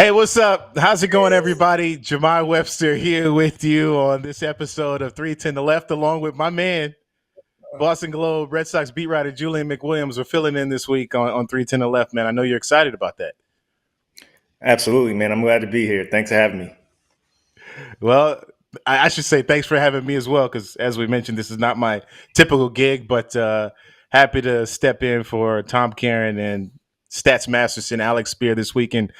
Hey, what's up? How's it going, everybody? Jahmai Webster here with you on this episode of 310 to Left, along with my man, Boston Globe Red Sox beat writer Julian McWilliams. We're filling in this week on 310 to Left, man. I know you're excited about that. Absolutely, man. I'm glad to be here. Thanks for having me. Well, I should say thanks for having me as well, because as we mentioned, this is not my typical gig, but happy to step in for Tom Karen and Stats Masterson, Alex Spear this weekend.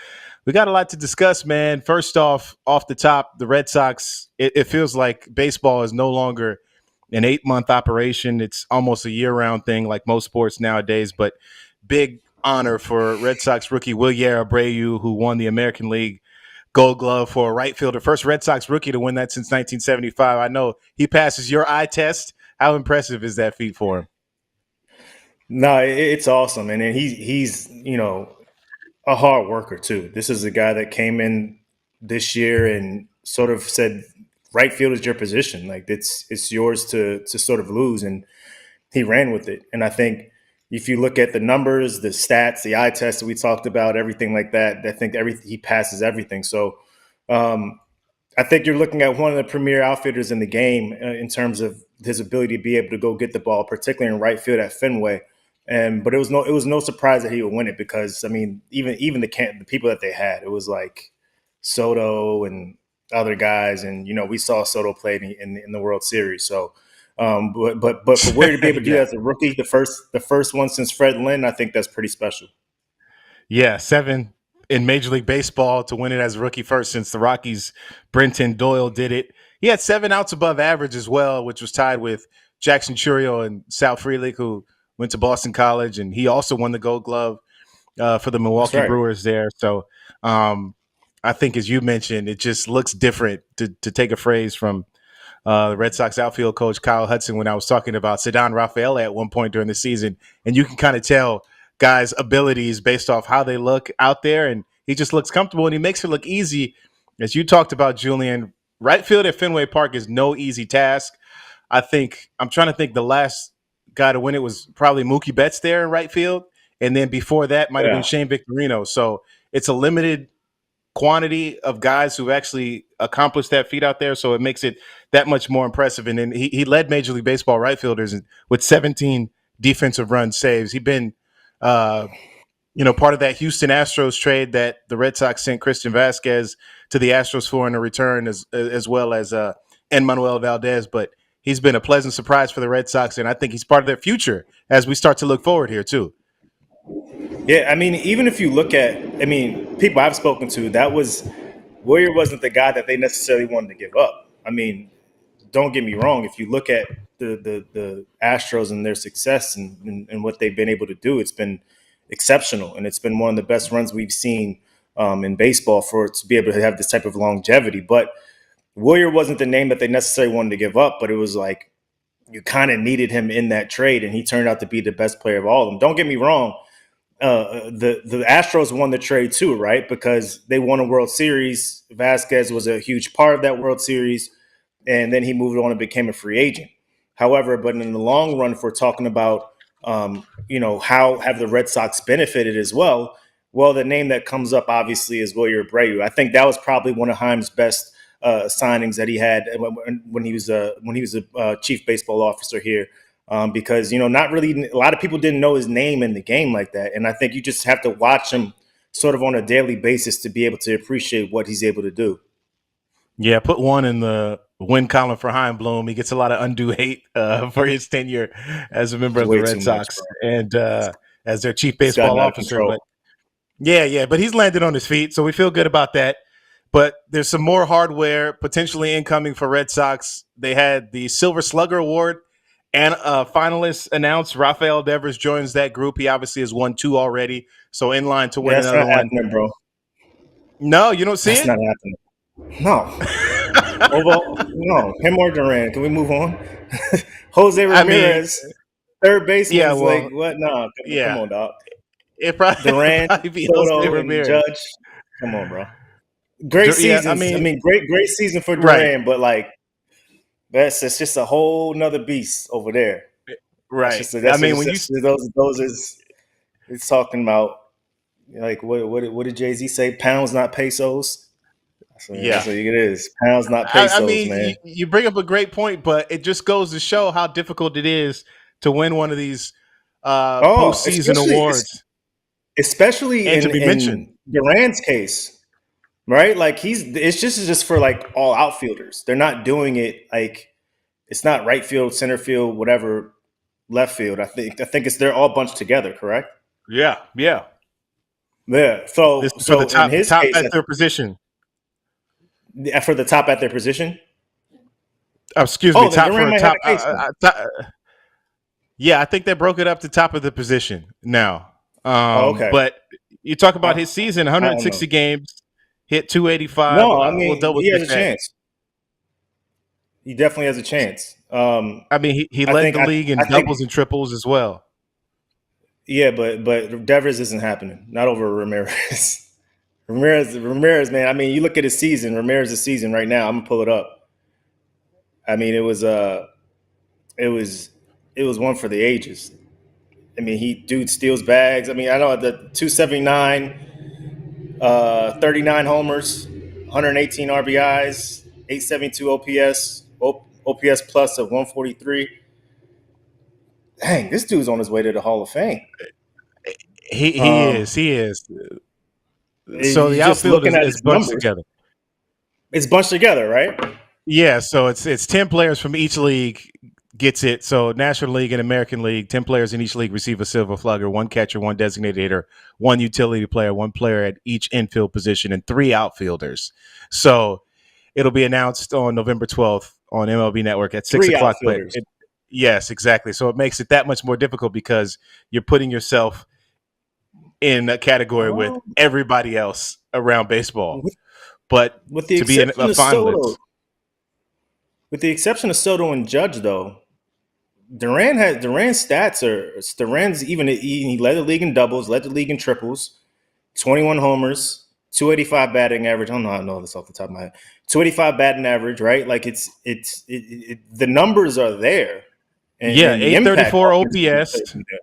We got a lot to discuss, man. First off the top, the Red Sox, it feels like baseball is no longer an 8-month operation. It's almost a year-round thing like most sports nowadays, but big honor for Red Sox rookie Wilyer Abreu, who won the American League Gold Glove for a right fielder. First Red Sox rookie to win that since 1975. I know he passes your eye test. How impressive is that feat for him? No, it's awesome, and he's a hard worker too. This is a guy that came in this year and sort of said, "Right field is your position. Like it's yours to sort of lose," and he ran with it. And I think if you look at the numbers, the stats, the eye test that we talked about, everything like that, I think he passes everything. So. I think you're looking at one of the premier outfielders in the game in terms of his ability to be able to go get the ball, particularly in right field at Fenway. But it was no surprise that he would win it because I mean even the people that they had, it was like Soto and other guys, and we saw Soto play in the World Series. So, but for Ware to be able to do that as a rookie, the first one since Fred Lynn, I think that's pretty special. Yeah, 7 in Major League Baseball to win it as a rookie first since the Rockies. Brenton Doyle did it. He had 7 outs above average as well, which was tied with Jackson Churio and Sal Frelick, who went to Boston College, and he also won the Gold Glove for the Milwaukee Brewers there. So I think, as you mentioned, it just looks different, to take a phrase from the Red Sox outfield coach Kyle Hudson when I was talking about Ceddanne Rafael at one point during the season, and you can kind of tell guys' abilities based off how they look out there, and he just looks comfortable and he makes it look easy. As you talked about, Julian, right field at Fenway Park is no easy task. I'm trying to think, the last guy to win it was probably Mookie Betts there in right field, and then before that might have been Shane Victorino. So it's a limited quantity of guys who've actually accomplished that feat out there, so it makes it that much more impressive. And then he led Major League Baseball right fielders with 17 defensive run saves. He'd been part of that Houston Astros trade that the Red Sox sent Christian Vasquez to the Astros for in a return, as well as Enmanuel Valdez. But he's been a pleasant surprise for the Red Sox, and I think he's part of their future as we start to look forward here too. Yeah, I mean, even if you look at, people I've spoken to, Wilyer wasn't the guy that they necessarily wanted to give up. I mean, don't get me wrong. If you look at the Astros and their success and what they've been able to do, it's been exceptional, and it's been one of the best runs we've seen in baseball for it to be able to have this type of longevity. But Wilyer wasn't the name that they necessarily wanted to give up, but it was like you kind of needed him in that trade, and he turned out to be the best player of all of them. Don't get me wrong. The Astros won the trade too, right? Because they won a World Series. Vasquez was a huge part of that World Series, and then he moved on and became a free agent. However, but in the long run, if we're talking about, how have the Red Sox benefited as well? Well, the name that comes up obviously is Wilyer Abreu. I think that was probably one of Heim's best signings that he had when he was a chief baseball officer here. Because not really a lot of people didn't know his name in the game like that, and I think you just have to watch him sort of on a daily basis to be able to appreciate what he's able to do. Yeah, put one in the win column for Chaim Bloom. He gets a lot of undue hate for his tenure as a member of the Red Sox and as their chief baseball officer. But but he's landed on his feet, so we feel good about that. But there's some more hardware potentially incoming for Red Sox. They had the Silver Slugger Award and finalists announced. Rafael Devers joins that group. He obviously has won 2 already, so in line to win another one. Happening, bro. No, you don't see That's it? Not happening. No. No. Him or Duran. Can we move on? Jose Ramirez, third baseman. Yeah, like, what? No. Come on, dog. Duran, Soto, and Judge. Come on, bro. Great season. Great season for Duran, but like, it's just a whole nother beast over there. Right. It's talking about Like what did Jay-Z say? Pounds, not pesos. Yeah. That's what it is. Pounds, not I pesos, mean, man. you bring up a great point, but it just goes to show how difficult it is to win one of these Oh, postseason awards especially and to in be mentioned. Duran's case, right? Like it's just for like all outfielders. They're not doing it like it's not right field, center field, whatever, left field. I think they're all bunched together, correct? Yeah, yeah. Yeah. This So is for the so in his top case, at their position. for the top at their position. Excuse me, Oh, then top Duran for might have top. a case then. Yeah, I think they broke it up to top of the position now. Oh, okay. But you talk about I, his season, I don't know. 160 games, hit 285. No, I We'll mean double he has check a that. chance. He definitely has a chance. I mean, he I led think the league in I think doubles and triples as well. yeah, but Devers isn't happening. Not over Ramirez. Ramirez, man. I mean, you look at his season. Ramirez's season right now. I'm gonna pull it up. I mean, it was it was one for the ages. I mean, dude steals bags. I mean, I know the 279, 39 homers, 118 RBIs, 872 OPS, OPS plus of 143. Dang, this dude's on his way to the Hall of Fame. He Um, is. He is. So you the just outfield looking at is his bunched numbers. together. It's bunched together, right? Yeah, so it's 10 players from each league gets it. So National League and American League, 10 players in each league receive a Silver Slugger, one catcher, one designated hitter, one utility player, one player at each infield position, and 3 outfielders. So it'll be announced on November 12th on MLB Network at 6 Three o'clock. outfielders. Yes, exactly. So it makes it that much more difficult because you're putting yourself in a category with Oh, everybody else around baseball. with, But with the to be a exception of Soto, finalist, and Judge, though, Duran's stats are Duran's even he led the league in doubles, led the league in triples, 21 homers, 285 batting average. I don't know how I know this off the top of my head. 285 batting average, right? Like the numbers are there, yeah, and the impact 834 offensively OPS. plays in there.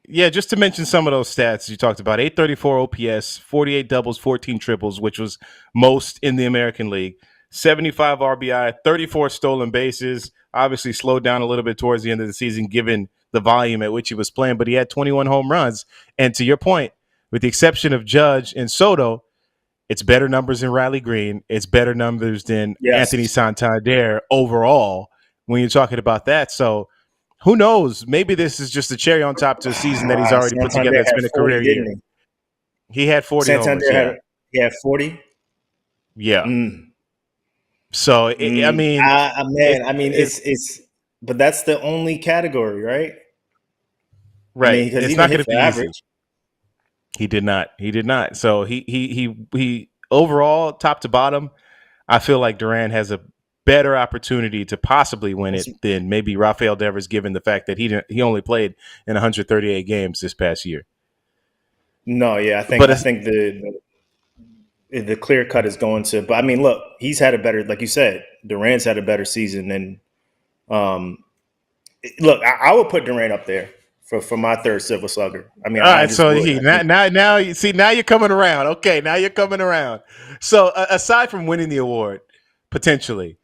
Yeah, just to mention some of those stats you talked about 834 OPS, 48 doubles, 14 triples, which was most in the American League, 75 RBI, 34 stolen bases. Obviously, slowed down a little bit towards the end of the season given the volume at which he was playing, but he had 21 home runs. And to your point, with the exception of Judge and Soto, it's better numbers than Riley Green. It's better numbers than Anthony Yes. Santander overall when you're talking about that. So, who knows? Maybe this is just a cherry on top to a season that he's already put together. Santander It's had been a 40, career didn't year. he? He had 40 homers. Santander Yeah. had 40. Yeah. Mm. So, I mean, Man, I mean, it's but that's the only category, right? I mean, right. because It's even not going hit to be for easy. average. He did not. He did not. So, he overall, top to bottom, I feel like Duran has a better opportunity to possibly win it than maybe Rafael Devers, given the fact that he only played in 138 games this past year. No, yeah, But I think the clear cut is going to. But I mean, look, he's had a better, like you said, Duran's had a better season than. Um, Look, I would put Duran up there for my third Silver Slugger. I mean, all I right, just so would. I think now you see now you're coming around. Okay, now you're coming around. So aside from winning the award, potentially,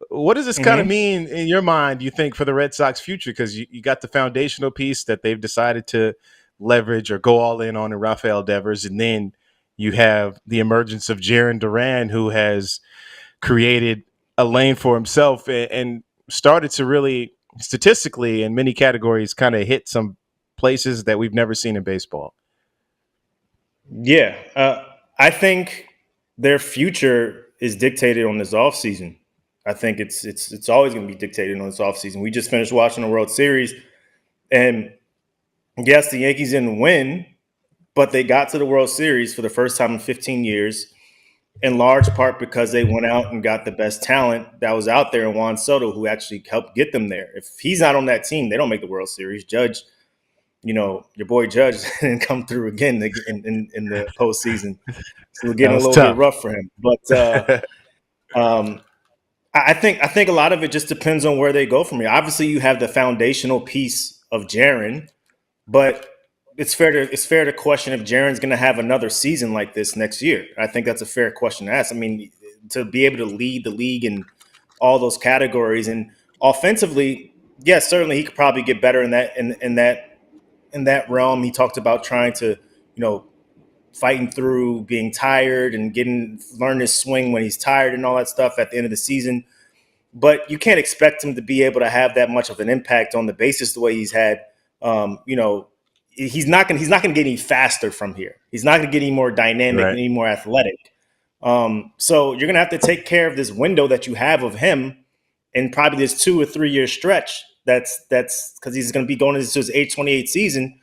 what does this kind of Mhm. mean in your mind? You think for the Red Sox future because you got the foundational piece that they've decided to leverage or go all in on in Rafael Devers, and then you have the emergence of Jarren Duran, who has created a lane for himself and started to really statistically in many categories kind of hit some places that we've never seen in baseball. Yeah, I think their future is dictated on this offseason. I think it's always going to be dictated on this offseason. We just finished watching the World Series, and yes, the Yankees didn't win, but they got to the World Series for the first time in 15 years, in large part because they went out and got the best talent that was out there in Juan Soto, who actually helped get them there. If he's not on that team, they don't make the World Series. Judge, your boy Judge didn't come through again in the postseason. So we're That getting a was little bit tough. rough for him. But um, I think a lot of it just depends on where they go from here. Obviously, you have the foundational piece of Jarren, but it's fair to question if Jarren's going to have another season like this next year. I think that's a fair question to ask. I mean, to be able to lead the league in all those categories and offensively, yes, certainly he could probably get better in that realm. He talked about trying to, fighting through being tired and learn his swing when he's tired and all that stuff at the end of the season. But you can't expect him to be able to have that much of an impact on the basis the way he's had. He's not gonna get any faster from here. He's not gonna get any more dynamic, Right. any more athletic. So you're gonna have to take care of this window that you have of him in probably this 2 or 3 year stretch. That's because he's gonna be going into his age 28 season.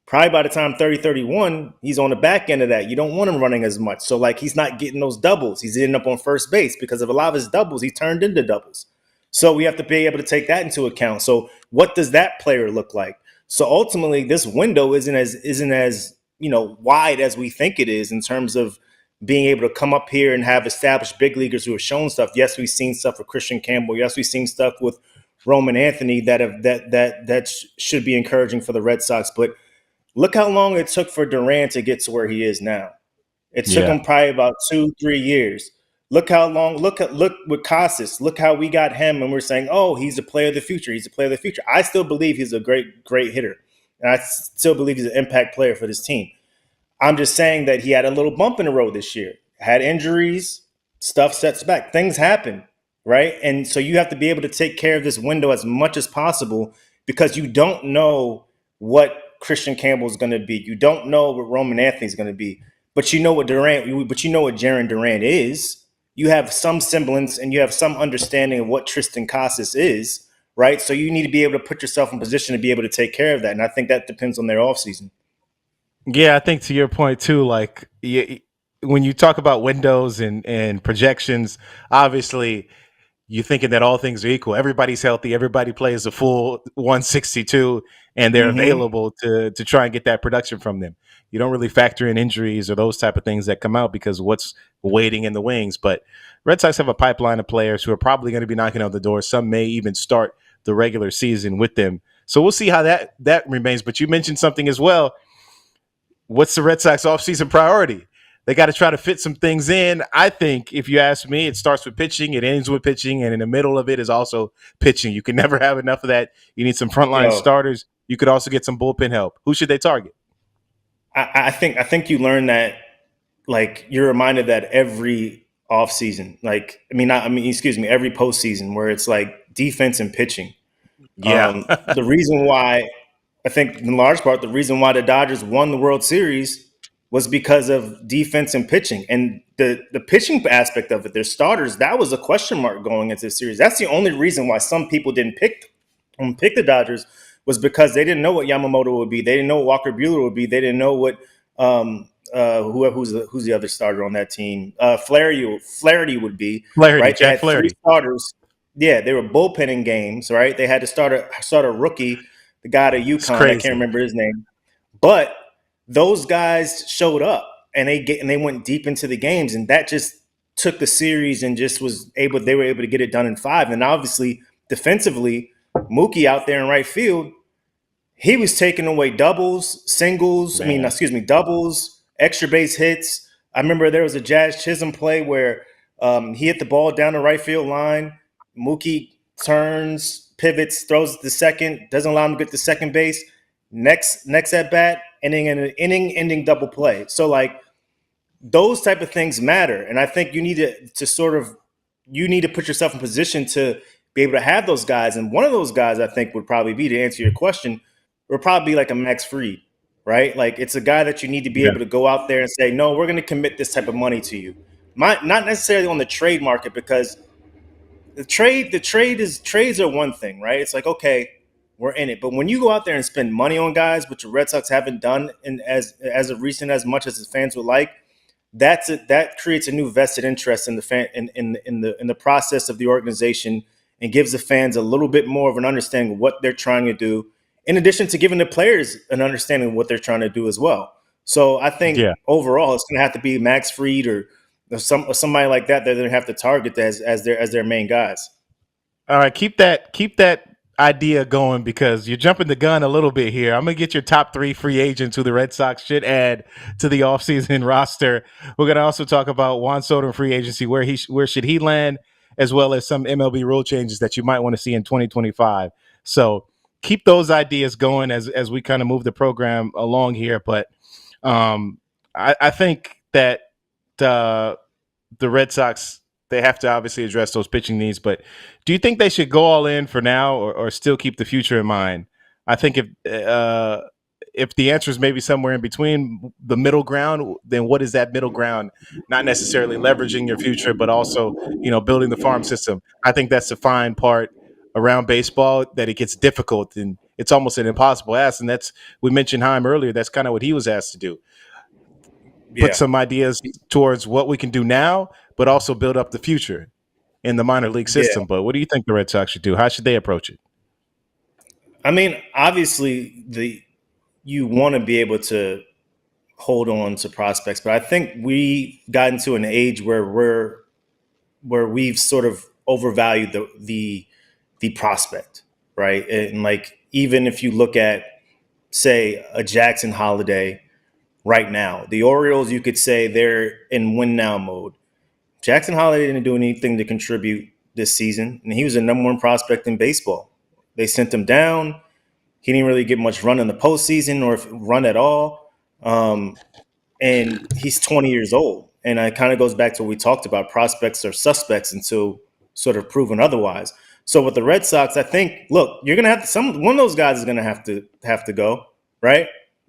Probably by the time 30, 31, he's on the back end of that. You don't want him running as much. So, like, he's not getting those doubles. He's ending up on first base because of a lot of his doubles, he turned into doubles. So we have to be able to take that into account. So what does that player look like? So ultimately, this window isn't as wide as we think it is in terms of being able to come up here and have established big leaguers who have shown stuff. Yes, we've seen stuff with Christian Campbell. Yes, we've seen stuff with Roman Anthony that should be encouraging for the Red Sox. But look how long it took for Duran to get to where he is now. It took Yeah. him probably about 2, 3 years. Look how long. Look with Casas. Look how we got him, and we're saying, "Oh, he's a player of the future. He's a player of the future." I still believe he's a great hitter, and I still believe he's an impact player for this team. I'm just saying that he had a little bump in the road this year. Had injuries, stuff sets back. Things happen, right? And so you have to be able to take care of this window as much as possible because you don't know what Christian Campbell is going to be. You don't know what Roman Anthony is going to be, but you know what Jarren Durant is. You have some semblance and you have some understanding of what Tristan Casas is, right? So you need to be able to put yourself in position to be able to take care of that. And I think that depends on their offseason. Yeah, I think to your point too, like when you talk about windows and projections, obviously you're thinking that all things are equal. Everybody's healthy. Everybody plays a full 162, and they're Mm-hmm. available to try and get that production from them. You don't really factor in injuries or those type of things that come out because what's waiting in the wings. But Red Sox have a pipeline of players who are probably going to be knocking on the door. Some may even start the regular season with them. So we'll see how that remains. But you mentioned something as well. What's the Red Sox offseason priority? They got to try to fit some things in. I think, if you ask me, it starts with pitching, it ends with pitching, and in the middle of it is also pitching. You can never have enough of that. You need some frontline Yo, starters. You could also get some bullpen help. Who should they target? I think you learn that, like, you're reminded that every offseason, like, excuse me, every postseason where it's like defense and pitching. Yeah. The reason why I think, in large part, the reason why the Dodgers won the World Series was because of defense and pitching. And the pitching aspect of it, their starters, that was a question mark going into the series. That's the only reason why some people didn't pick the Dodgers, was because they didn't know what Yamamoto would be. They didn't know what Walker Buehler would be. They didn't know what who's the other starter on that team, Flaherty would be. Flaherty, Right? They Jack had three Flaherty. starters. Yeah, they were bullpenning games. Right? They had to start a rookie, the guy at It's UConn. I can't crazy. remember his name, but those guys showed up and they went deep into the games, and that just took the series and just they were able to get it done in five. And obviously, defensively, Mookie out there in right field, he was taking away doubles, singles. Man. Excuse me, doubles, extra base hits. I remember there was a Jazz Chisholm play where he hit the ball down the right field line. Mookie turns, pivots, throws it to second, doesn't allow him to get to second base. Next at bat, inning-ending double play. So, like, those type of things matter, and I think you need to sort of put yourself in position to be able to have those guys. And one of those guys, I think, would probably be, to answer your question, would probably be like a Max Fried, right? Like, it's a guy that you need to be Yeah. able to go out there and say, no, we're going to commit this type of money to you. Not necessarily on the trade market, because trades are one thing, right? It's like, okay, we're in it. But when you go out there and spend money on guys, which the Red Sox haven't done in as of recent, as much as the fans would like, that creates a new vested interest in the fan in the process of the organization, and gives the fans a little bit more of an understanding of what they're trying to do, in addition to giving the players an understanding of what they're trying to do as well. So I think Yeah. overall it's going to have to be Max Fried or somebody like that they're going to have to target as their main guys. All right. Keep that idea going because you're jumping the gun a little bit here. I'm going to get your top 3 free agents who the Red Sox should add to the offseason roster. We're going to also talk about Juan Soto and free agency, where should he land, as well as some MLB rule changes that you might want to see in 2025. So keep those ideas going as we kind of move the program along here. But I think that the Red Sox, they have to obviously address those pitching needs, but do you think they should go all in for now or still keep the future in mind? I think if the answer is maybe somewhere in between the middle ground, then what is that middle ground? Not necessarily leveraging your future, but also, building the farm system. I think that's the fine part around baseball, that it gets difficult and it's almost an impossible ask. And we mentioned Heim earlier. That's kind of what he was asked to do. Put Yeah, some ideas towards what we can do now, but also build up the future in the minor league yeah. system. But what do you think the Red Sox should do? How should they approach it? I mean, obviously, you want to be able to hold on to prospects, but I think we got into an age where we've sort of overvalued the prospect, right? And like, even if you look at, say, a Jackson Holiday right now, the Orioles, you could say they're in win now mode. Jackson Holiday didn't do anything to contribute this season, and he was the number 1 prospect in baseball. They sent him down. He didn't really get much run in the postseason or run at all. And he's 20 years old. And it kind of goes back to what we talked about. Prospects are suspects until sort of proven otherwise. So with the Red Sox, I think, look, you're going to have one of those guys is going to have to go, right?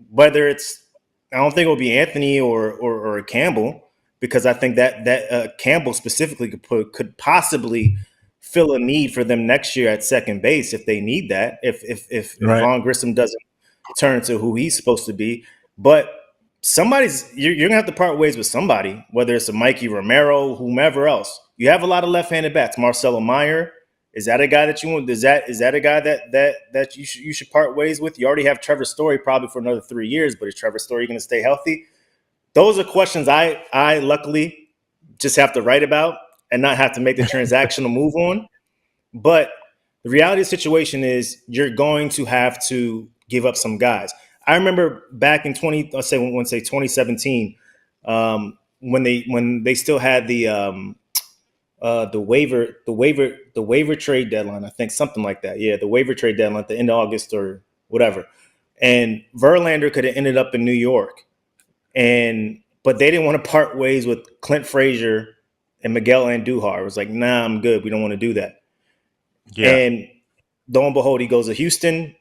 Whether it's, I don't think it will be Anthony or Campbell, because I think that Campbell specifically could possibly fill a need for them next year at second base if they need that. If Right. Vaughn Grissom doesn't turn to who he's supposed to be, but you're gonna have to part ways with somebody, whether it's a Mikey Romero, whomever else. You have a lot of left-handed bats. Marcelo Meyer, is that a guy that you want? Is that a guy that you should part ways with? You already have Trevor Story probably for another 3 years, but is Trevor Story going to stay healthy? Those are questions I luckily just have to write about and not have to make the transactional move on. But the reality of the situation is you're going to have to give up some guys. I remember back in 2017, when they still had the waiver trade deadline. I think something like that. Yeah, the waiver trade deadline at the end of August or whatever. And Verlander could have ended up in New York, but they didn't want to part ways with Clint Frazier and Miguel Andujar. It was like, nah, I'm good. We don't want to do that. Yeah. And lo and behold, he goes to Houston.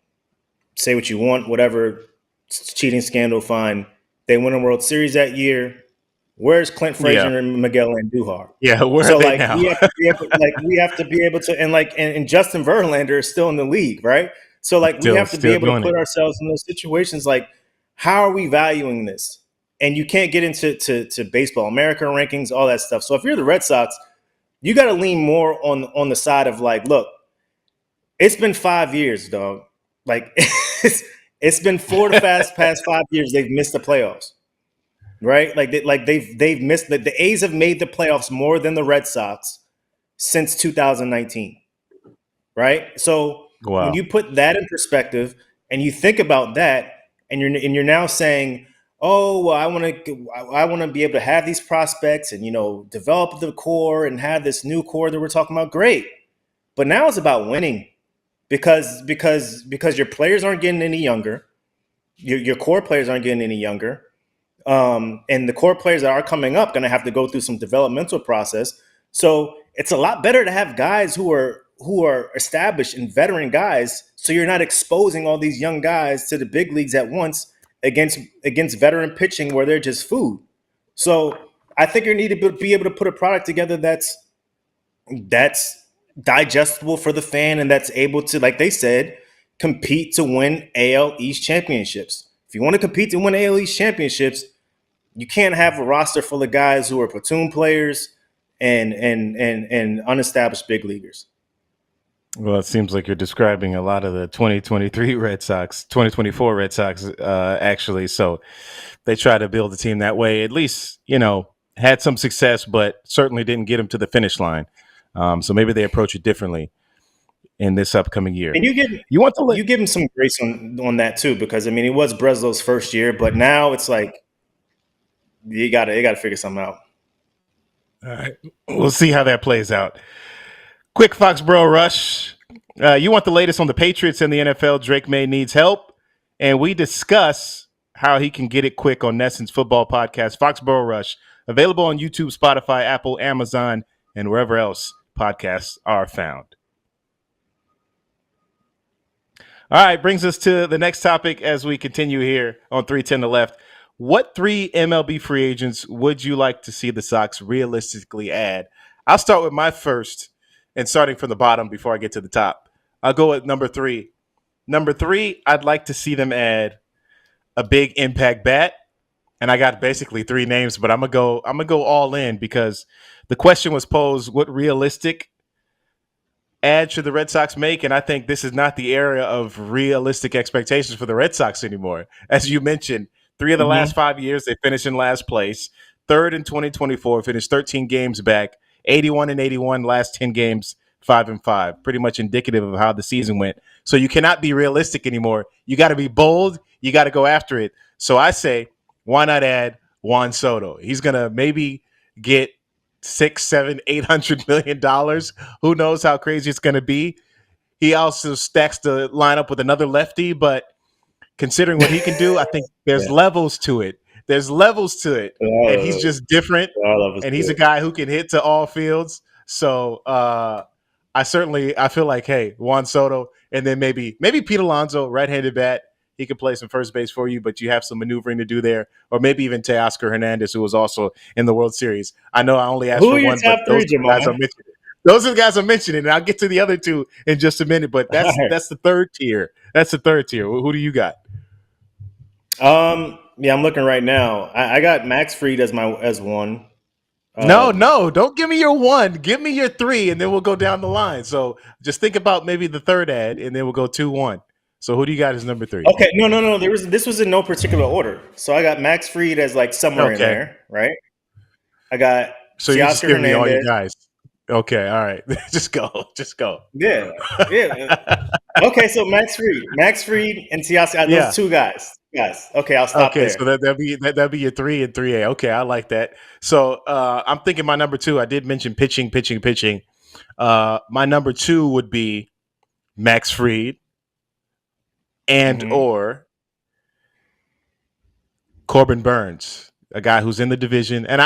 Say what you want, whatever, cheating scandal, fine. They win a World Series that year. Where's Clint Frazier and Miguel Andujar? Yeah, where are they now? we have to be able to, and Justin Verlander is still in the league, right? So like we have to be able to put ourselves in those situations. Like, how are we valuing this? And you can't get into to Baseball America rankings, all that stuff. So if you're the Red Sox, you got to lean more on the side of like, look, it's been 5 years, dog. Like it's been past 5 years they've missed the playoffs, right? They've missed the A's have made the playoffs more than the Red Sox since 2019, right? So when you put that in perspective and you think about that, and you're now saying, oh, well, I want to be able to have these prospects and develop the core and have this new core that we're talking about. Great, but now it's about winning. Because your players aren't getting any younger, your core players aren't getting any younger, and the core players that are coming up going to have to go through some developmental process. So it's a lot better to have guys who are established and veteran guys, so you're not exposing all these young guys to the big leagues at once against veteran pitching where they're just food. So I think you need to be able to put a product together that's digestible for the fan and that's able to, like they said, compete to win AL East championships. If you want to compete to win AL East championships, you can't have a roster full of guys who are platoon players and unestablished big leaguers. Well, it seems like you're describing a lot of the 2023 Red Sox, 2024 Red Sox, actually. So they try to build a team that way. At least, had some success, but certainly didn't get them to the finish line. So maybe they approach it differently. in this upcoming year. And You want to you give him some grace on that too, because I mean it was Breslow's first year, but now it's like you gotta figure something out. All right, we'll see how that plays out. Quick Foxborough Rush. You want the latest on the Patriots and the NFL? Drake May needs help, and we discuss how he can get it quick on Nesson's football podcast, Foxborough Rush, available on YouTube, Spotify, Apple, Amazon, and wherever else podcasts are found. All right, brings us to the next topic as we continue here on 310 to Left. What 3 MLB free agents would you like to see the Sox realistically add? I'll start with my first, and starting from the bottom before I get to the top. I'll go with number 3. Number 3, I'd like to see them add a big impact bat. And I got basically 3 names, but I'm gonna go all in because the question was posed: what realistic add should the Red Sox make? And I think this is not the era of realistic expectations for the Red Sox anymore. As you mentioned, 3 of the last 5 years they finished in last place. Third in 2024, finished 13 games back. 81 and 81, last 10 games, 5-5. Pretty much indicative of how the season went. So you cannot be realistic anymore. You got to be bold. You got to go after it. So I say, why not add Juan Soto? He's gonna maybe get $600, $700, $800 million. Who knows how crazy it's gonna be? He also stacks the lineup with another lefty, but considering what he can do, I think there's levels to it. There's levels to it, and he's just different. And he's a guy who can hit to all fields. So I feel like, hey, Juan Soto, and then maybe Pete Alonso, right-handed bat. He could play some first base for you, but you have some maneuvering to do there. Or maybe even Teoscar Hernandez, who was also in the World Series. I know I only asked for one, but those guys are mentioned. Those are the guys I'm mentioning, and I'll get to the other 2 in just a minute. But that's the third tier. That's the third tier. Who do you got? Yeah, I'm looking right now. I got Max Fried as one. No, don't give me your 1. Give me your 3, and then we'll go down the line. So just think about maybe the third ad, and then we'll go 2-1. So who do you got as number 3? Okay, no. This was in no particular order. So I got Max Fried as like somewhere in there, right? I got so you just give me all your guys. Okay, all right. just go. Yeah. Okay, so Max Fried, and Teoscar. Those 2 guys. Yes. Okay, I'll stop there. Okay, so that'd be your 3 and 3A. Okay, I like that. So I'm thinking my number 2. I did mention pitching. My number 2 would be Max Fried and or Corbin Burns, a guy who's in the division, and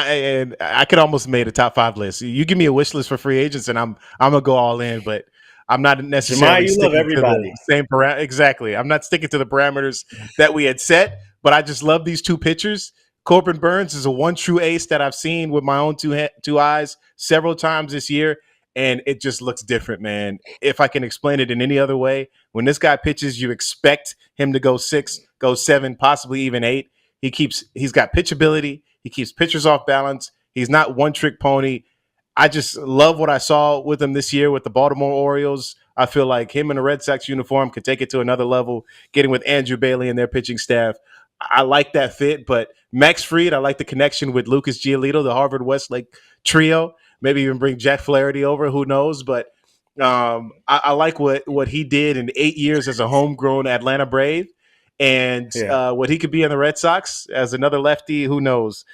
I could almost made a top 5 list. You give me a wish list for free agents, and I'm gonna go all in, but I'm not necessarily sticking to the same parameters. Exactly, I'm not sticking to the parameters that we had set, but I just love these 2 pitchers. Corbin Burns is a one true ace that I've seen with my own two eyes several times this year, and it just looks different, man. If I can explain it in any other way, when this guy pitches, you expect him to go 6, go 7, possibly even 8. He's got pitchability. He keeps pitchers off balance. He's not one trick pony. I just love what I saw with him this year with the Baltimore Orioles. I feel like him in a Red Sox uniform could take it to another level, getting with Andrew Bailey and their pitching staff. I like that fit, but Max Fried, I like the connection with Lucas Giolito, the Harvard Westlake trio. Maybe even bring Jack Flaherty over, who knows? But I like what he did in 8 years as a homegrown Atlanta Brave. And what he could be in the Red Sox as another lefty, who knows?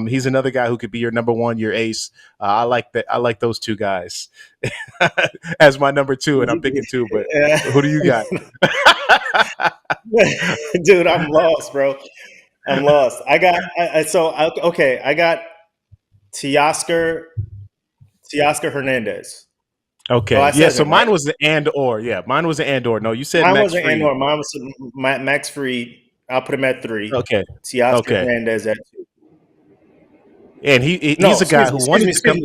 He's another guy who could be your number 1, your ace. I like that. I like those 2 guys as my number 2, and I'm picking 2. But who do you got? Dude, I'm lost, bro. I'm lost. I got Teoscar Hernandez. Okay. So mine was the and or. Yeah, mine was the and or. No, you said mine Max wasn't Fried. And or. Mine was Max Fried. I'll put him at 3. Okay. Teoscar Hernandez at 2. And he's a guy who wanted to come.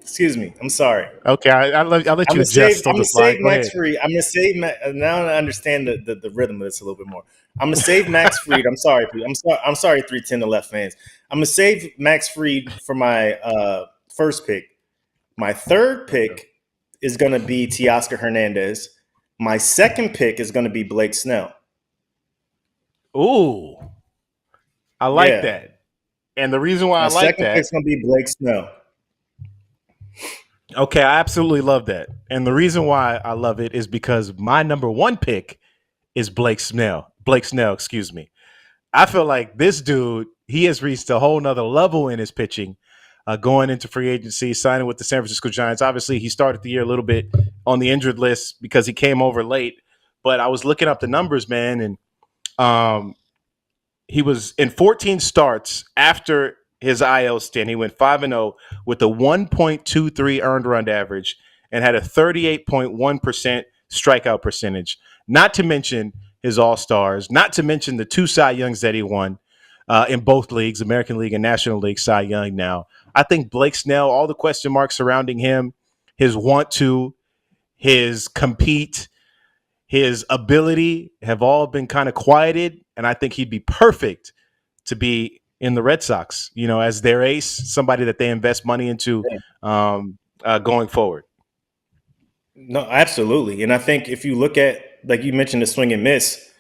Excuse me. I'm sorry. Okay, I'll let you adjust on the slide. I'm gonna save Max Fried. I'm gonna save now. I understand the rhythm of this a little bit more. I'm gonna save Max Fried. I'm sorry. I'm sorry. 310 to Left fans. I'm gonna save Max Fried for my first pick. My third pick is gonna be Teoscar Hernandez. My second pick is gonna be Blake Snell. Ooh, I like that. And the reason why I like that is gonna be Blake Snell. Okay, I absolutely love that. And the reason why I love it is because my number one pick is Blake Snell. Blake Snell, excuse me. I feel like this dude, he has reached a whole nother level in his pitching, going into free agency, signing with the San Francisco Giants. Obviously, he started the year a little bit on the injured list because he came over late. But I was looking up the numbers, man, and um, he was in 14 starts after his IL stint. He went 5-0 with a 1.23 earned run average and had a 38.1% strikeout percentage. Not to mention his All Stars, not to mention the two Cy Youngs that he won in both leagues, American League and National League Cy Young now. I think Blake Snell, all the question marks surrounding him, his want to, his compete, his ability have all been kind of quieted, and I think he'd be perfect to be in the Red Sox, as their ace, somebody that they invest money into going forward. No, absolutely. And I think if you look at, like you mentioned, the swing and miss,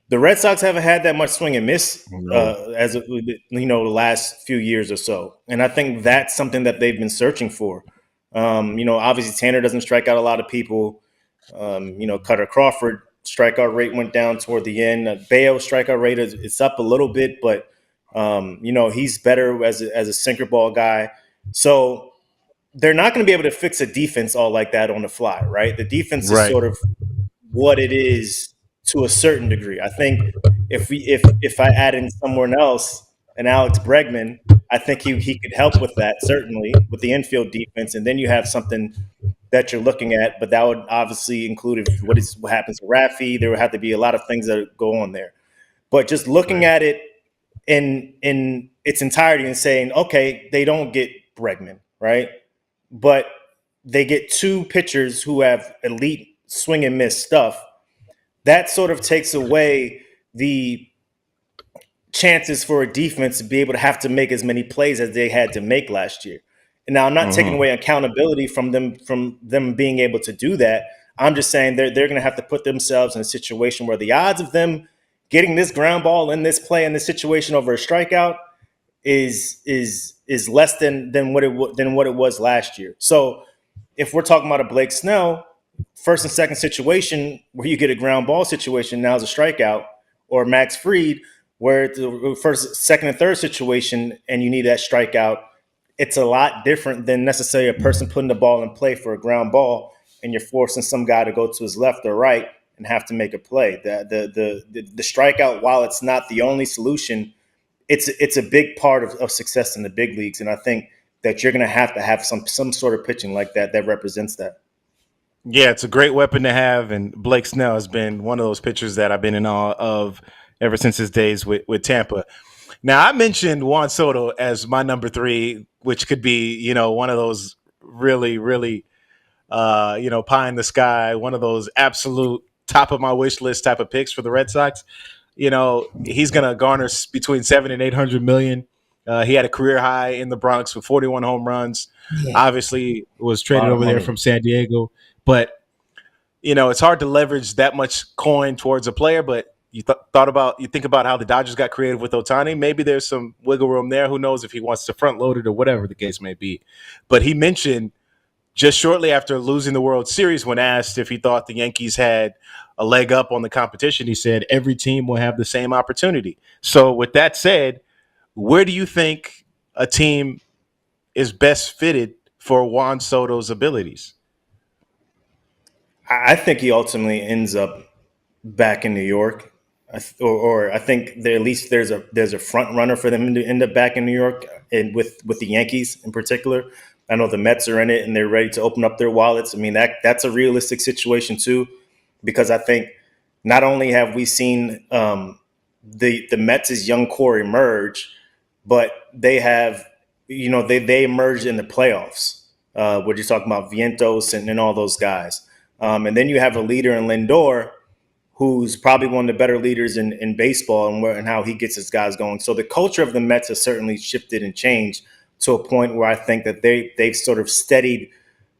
the Red Sox haven't had that much swing and miss No. the last few years or so, and I think that's something that they've been searching for. Obviously Tanner doesn't strike out a lot of people. Cutter Crawford strikeout rate went down toward the end. Bayo strikeout rate is up a little bit, but he's better as a sinker ball guy. So they're not going to be able to fix a defense all like that on the fly, right? The defense is Right. sort of what it is to a certain degree. I think if I add in someone else, an Alex Bregman, I think he could help with that, certainly with the infield defense, and then you have something that you're looking at. But that would obviously include what happens to Rafi. There would have to be a lot of things that go on there. But just looking Right. at it in its entirety and saying, okay, they don't get Bregman, right? But they get two pitchers who have elite swing and miss stuff. That sort of takes away the chances for a defense to be able to have to make as many plays as they had to make last year. And now I'm not taking Mm-hmm. away accountability from them being able to do that. I'm just saying they're going to have to put themselves in a situation where the odds of them getting this ground ball in this play in this situation over a strikeout is less than what it was last year. So if we're talking about a Blake Snell, first and second situation where you get a ground ball situation, now is a strikeout, or Max Fried, where the first, second, and third situation and you need that strikeout, it's a lot different than necessarily a person putting the ball in play for a ground ball and you're forcing some guy to go to his left or right and have to make a play. The strikeout, while it's not the only solution, it's a big part of success in the big leagues, and I think that you're going to have some sort of pitching like that represents that. Yeah, it's a great weapon to have, and Blake Snell has been one of those pitchers that I've been in awe of ever since his days with Tampa. Now, I mentioned Juan Soto as my number three, which could be, one of those really, really, pie in the sky, one of those absolute top of my wish list type of picks for the Red Sox. He's going to garner between 700 and 800 million. He had a career high in the Bronx with 41 home runs. Obviously, was A traded lot of over there money. from San Diego, but it's hard to leverage that much coin towards a player. But you think about how the Dodgers got creative with Otani. Maybe there's some wiggle room there. Who knows if he wants to front load it or whatever the case may be. But he mentioned just shortly after losing the World Series, when asked if he thought the Yankees had a leg up on the competition, he said every team will have the same opportunity. So, with that said, where do you think a team is best fitted for Juan Soto's abilities? I think he ultimately ends up back in New York, or I think at least there's a front runner for them to end up back in New York, and with the Yankees in particular. I know the Mets are in it and they're ready to open up their wallets. I mean that's a realistic situation too, because I think not only have we seen the Mets' young core emerge, but they have they emerged in the playoffs. We're just talking about Vientos and all those guys, and then you have a leader in Lindor who's probably one of the better leaders in baseball and how he gets his guys going. So the culture of the Mets has certainly shifted and changed to a point where I think that they've sort of steadied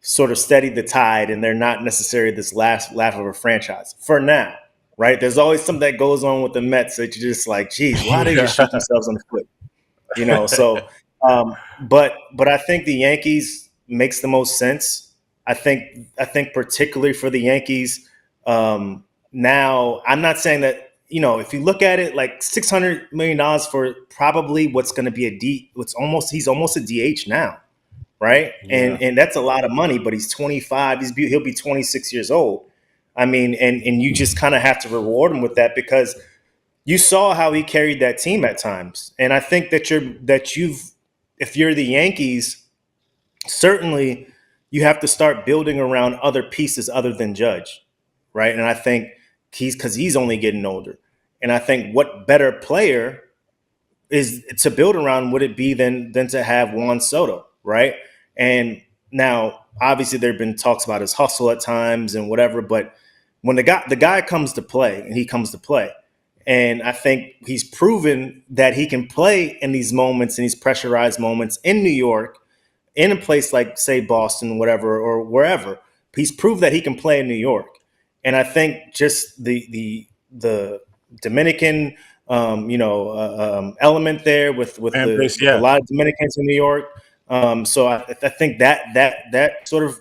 the tide, and they're not necessarily this last laugh of a franchise for now, right? There's always something that goes on with the Mets that you're just like, geez, why they Yeah. just shoot themselves in the foot, So, but I think the Yankees. makes the most sense. I think particularly for the Yankees. Now, I'm not saying that, if you look at it, like $600 million for probably what's going to be he's almost a DH now, right? Yeah. And that's a lot of money. But he's 25. He'll be 26 years old. I mean, and you just kind of have to reward him with that, because you saw how he carried that team at times. And I think if you're the Yankees, certainly you have to start building around other pieces other than Judge, right? And I think he's only getting older. And I think what better player is to build around would it be than to have Juan Soto, right? And now, obviously, there have been talks about his hustle at times and whatever, but when the guy comes to play, and he comes to play, and I think he's proven that he can play in these moments, in these pressurized moments in New York, in a place like, say, Boston, whatever, or wherever. He's proved that he can play in New York. And I think just the Dominican element there with a Yeah. lot of Dominicans in New York. So I think that sort of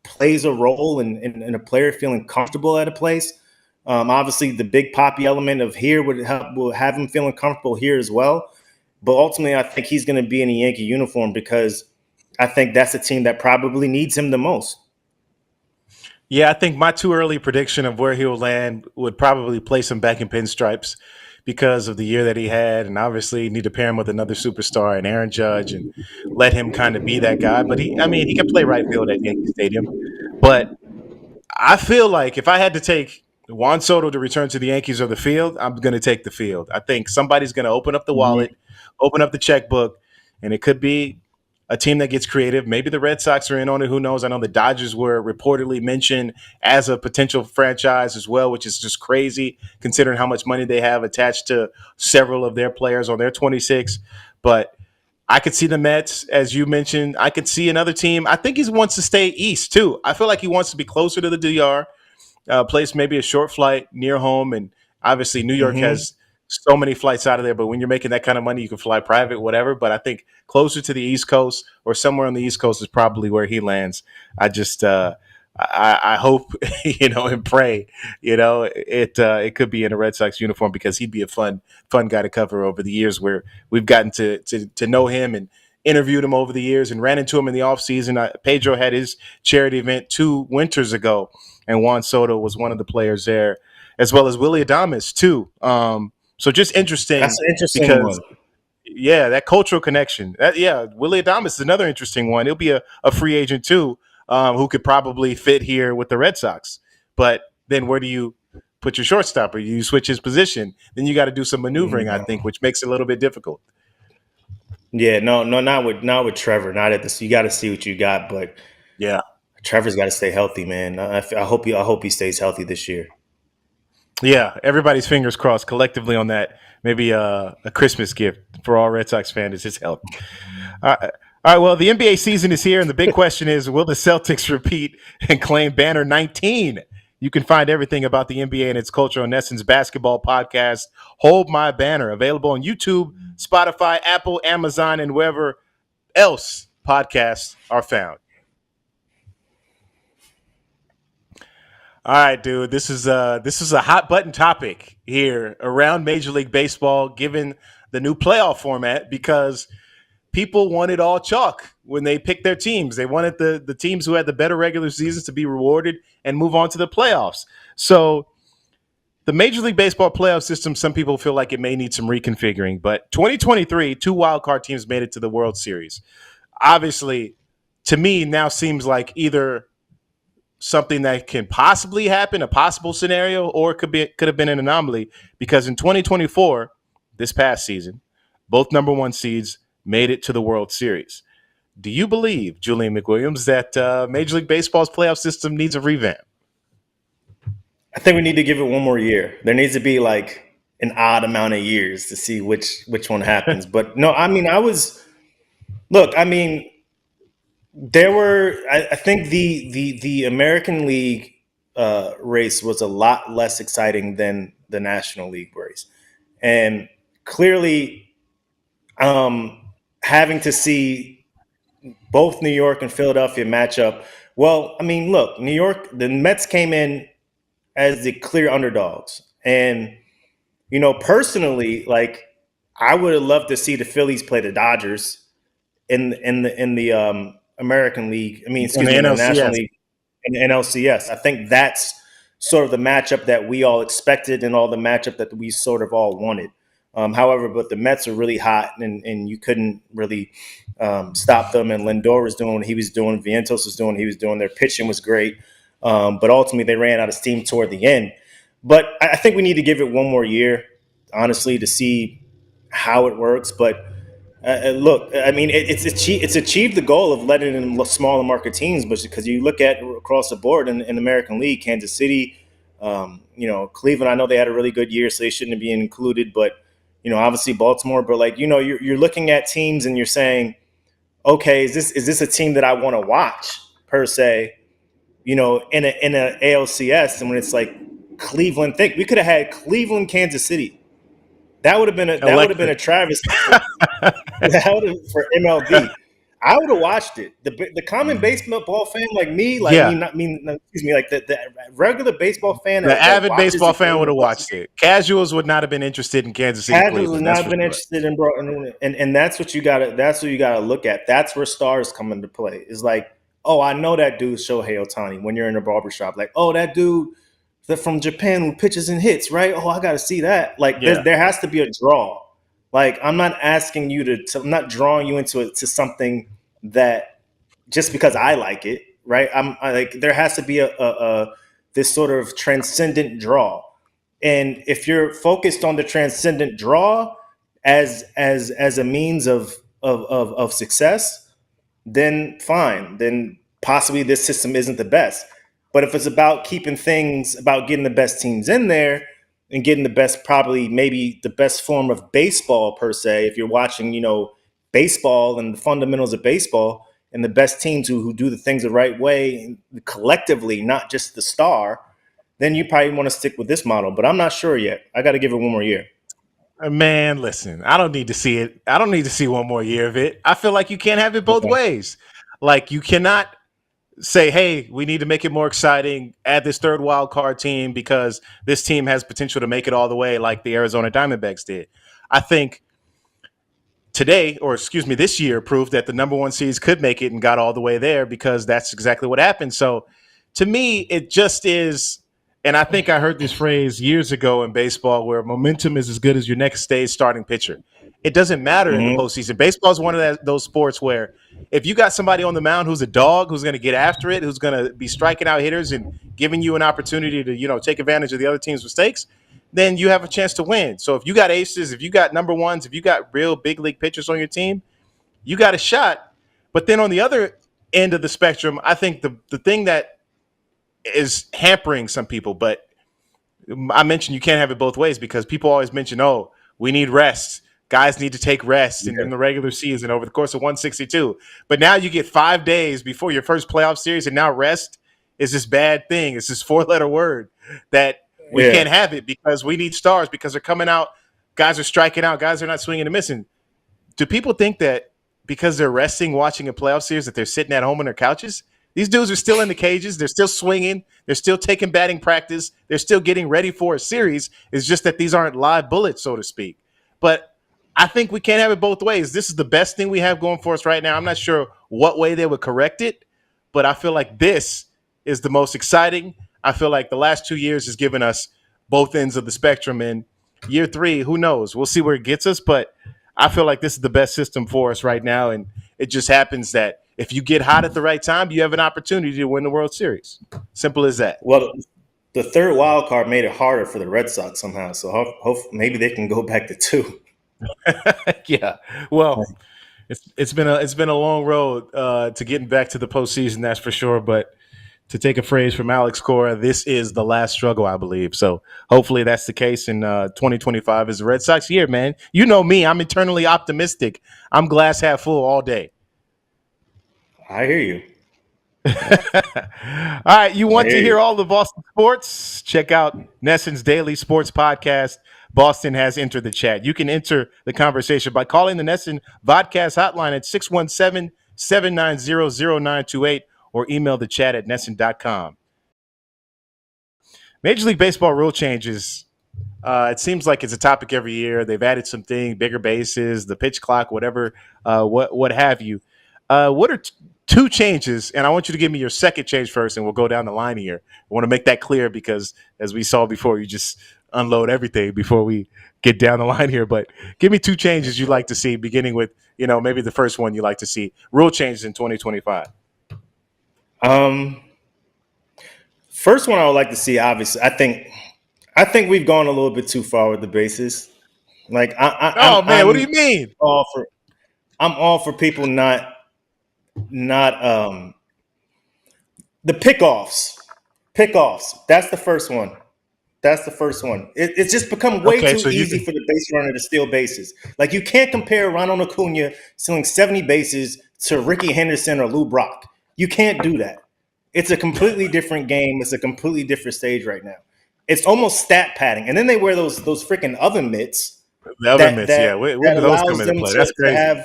plays a role in a player feeling comfortable at a place. Obviously, the big poppy element of here will have him feeling comfortable here as well. But ultimately, I think he's going to be in a Yankee uniform, because I think that's a team that probably needs him the most. Yeah, I think my too early prediction of where he'll land would probably place him back in pinstripes because of the year that he had, and obviously need to pair him with another superstar and Aaron Judge and let him kind of be that guy. But he can play right field at Yankee Stadium. But I feel like if I had to take Juan Soto to return to the Yankees or the field, I'm going to take the field. I think somebody's going to open up the wallet, open up the checkbook, and it could be a team that gets creative. Maybe the Red Sox are in on it. Who knows? I know the Dodgers were reportedly mentioned as a potential franchise as well, which is just crazy considering how much money they have attached to several of their players on their 26. But I could see the Mets, as you mentioned. I could see another team. I think he wants to stay east too. I feel like he wants to be closer to the DR, place maybe a short flight near home. And obviously, New York Mm-hmm. has so many flights out of there. But when you're making that kind of money, you can fly private, whatever. But I think closer to the East Coast or somewhere on the East Coast is probably where he lands. I just, I hope, and pray, it could be in a Red Sox uniform, because he'd be a fun guy to cover over the years, where we've gotten to know him and interviewed him over the years and ran into him in the offseason. Pedro had his charity event 2 winters ago, and Juan Soto was one of the players there, as well as Willie Adames too. So just That's interesting an interesting because one. yeah, that cultural connection. Willie Adames is another interesting one. He'll be a free agent too, who could probably fit here with the Red Sox. But then where do you put your shortstop? Or you switch his position? Then you got to do some maneuvering, I think, which makes it a little bit difficult. Yeah, no, not with Trevor. Not at this. You got to see what you got, but Yeah. Trevor's got to stay healthy, man. I hope he stays healthy this year. Yeah, everybody's fingers crossed collectively on that. Maybe a Christmas gift for all Red Sox fans is his health. All right, well, the NBA season is here, and the big question is, will the Celtics repeat and claim banner 19? You can find everything about the NBA and its culture on Nesson's basketball podcast, Hold My Banner, available on YouTube, Spotify, Apple, Amazon, and wherever else podcasts are found. All right, dude. This is a hot button topic here around Major League Baseball, given the new playoff format, because people wanted all chalk when they picked their teams. They wanted the teams who had the better regular seasons to be rewarded and move on to the playoffs. So the Major League Baseball playoff system, some people feel like it may need some reconfiguring. But 2023, 2 wildcard teams made it to the World Series. Obviously, to me, now seems like either something that can possibly happen, a possible scenario, or could have been an anomaly, because in 2024, this past season, both number one seeds made it to the World Series. Do you believe, Julian McWilliams, that Major League Baseball's playoff system needs a revamp? I think we need to give it one more year. There needs to be like an odd amount of years to see which one happens. But no, I mean, I mean, there were. I think the American League race was a lot less exciting than the National League race, and clearly, having to see. both New York and Philadelphia matchup. Well, I mean, look, New York, the Mets came in as the clear underdogs, and personally, like I would have loved to see the Phillies play the Dodgers in the American League. I mean, in excuse the me, in the National NLCS. League and NLCS. I think that's sort of the matchup that we all expected and all the matchup that we sort of all wanted. However, but the Mets are really hot, and you couldn't really stop them. And Lindor was doing what he was doing. Vientos was doing what he was doing. Their pitching was great. But ultimately, they ran out of steam toward the end. But I think we need to give it one more year, honestly, to see how it works. But look, I mean, it's achieved the goal of letting in smaller market teams, but because you look at across the board in the American League, Kansas City, Cleveland. I know they had a really good year, so they shouldn't be included. But obviously Baltimore. But like you're looking at teams and you're saying, okay, is this a team that I want to watch per se? In a ALCS, and when it's like Cleveland, think we could have had Cleveland, Kansas City. That would have been a Electric. travesty for MLB. I would have watched it. The common baseball fan like me, like Yeah. not me, no, excuse me, like the regular baseball fan The that avid watches baseball the fan game would and have watches watched it. Casuals would not have been interested in Kansas City, casuals would Cleveland. That's not for been sure. interested in bro, and that's what you got. That's what you got to look at. That's where stars come into play. It's like, oh, I know that dude Shohei Ohtani when you're in a barbershop. Like, oh, that dude that from Japan who pitches and hits, right? Oh, I got to see that. Like, Yeah. there has to be a draw. Like, I'm not asking you I'm not drawing you into it to something that just because I like it, right? Like there has to be a this sort of transcendent draw, and if you're focused on the transcendent draw as a means of success, then fine. Then possibly this system isn't the best. But if it's about keeping things, about getting the best teams in there and getting the best, probably maybe the best form of baseball per se, if you're watching, baseball and the fundamentals of baseball and the best teams who do the things the right way collectively, not just the star, then you probably want to stick with this model. But I'm not sure yet. I got to give it one more year. Man, listen, I don't need to see it. I don't need to see one more year of it. I feel like you can't have it both Okay. ways. Like you cannot say, hey, we need to make it more exciting, add this third wild card team because this team has potential to make it all the way like the Arizona Diamondbacks did. I think today, or excuse me, this year proved that the number one seeds could make it and got all the way there because that's exactly what happened. So to me, it just is. And I think I heard this phrase years ago in baseball where momentum is as good as your next day's starting pitcher. It doesn't matter in the Mm-hmm. postseason. Baseball is one of those sports where if you got somebody on the mound who's a dog, who's going to get after it, who's going to be striking out hitters and giving you an opportunity to, take advantage of the other team's mistakes, then you have a chance to win. So if you got aces, if you got number ones, if you got real big league pitchers on your team, you got a shot. But then on the other end of the spectrum, I think the thing that is hampering some people, but I mentioned you can't have it both ways because people always mention, oh, we need rest. Guys need to take rest in Yeah. the regular season over the course of 162. But now you get 5 days before your first playoff series, and now rest is this bad thing. It's this four-letter word that we Yeah. can't have it because we need stars because they're coming out. Guys are striking out. Guys are not swinging and missing. Do people think that because they're resting watching a playoff series that they're sitting at home on their couches? These dudes are still in the cages. They're still swinging. They're still taking batting practice. They're still getting ready for a series. It's just that these aren't live bullets, so to speak. But I think we can't have it both ways. This is the best thing we have going for us right now. I'm not sure what way they would correct it, but I feel like this is the most exciting. I feel like the last 2 years has given us both ends of the spectrum. And year three, who knows? We'll see where it gets us. But I feel like this is the best system for us right now. And it just happens that if you get hot at the right time, you have an opportunity to win the World Series. Simple as that. Well, the third wild card made it harder for the Red Sox somehow. So maybe they can go back to two. Yeah. Well, it's been a long road to getting back to the postseason, that's for sure. But to take a phrase from Alex Cora, this is the last struggle, I believe. So hopefully that's the case in 2025 is the Red Sox year, man. You know me, I'm eternally optimistic. I'm glass half full all day. I hear you. All right, you I want hear to hear you. all the Boston sports? Check out Nesson's Daily Sports Podcast. Boston has entered the chat. You can enter the conversation by calling the Nesson Vodcast hotline at 617 790-0928 or email the chat at nesson.com. Major League Baseball rule changes. It seems like it's a topic every year. They've added something, bigger bases, the pitch clock, whatever, what have you. What are two changes? And I want you to give me your second change first, and we'll go down the line here. I want to make that clear because, as we saw before, you just unload everything before we get down the line here. But give me two changes you'd like to see, beginning with maybe the first one you like to see. Rule changes in 2025. First one I would like to see, obviously, I think we've gone a little bit too far with the bases. Like Oh man, what do you mean? I'm all for people not the pickoffs. That's the first one. It's just become way too easy for the base runner to steal bases. Like, you can't compare Ronald Acuna stealing 70 bases to Ricky Henderson or Lou Brock. You can't do that. It's a completely different game. It's a completely different stage right now. It's almost stat padding. And then they wear those freaking oven mitts. The oven mitts, yeah. When do those come into play? That's crazy.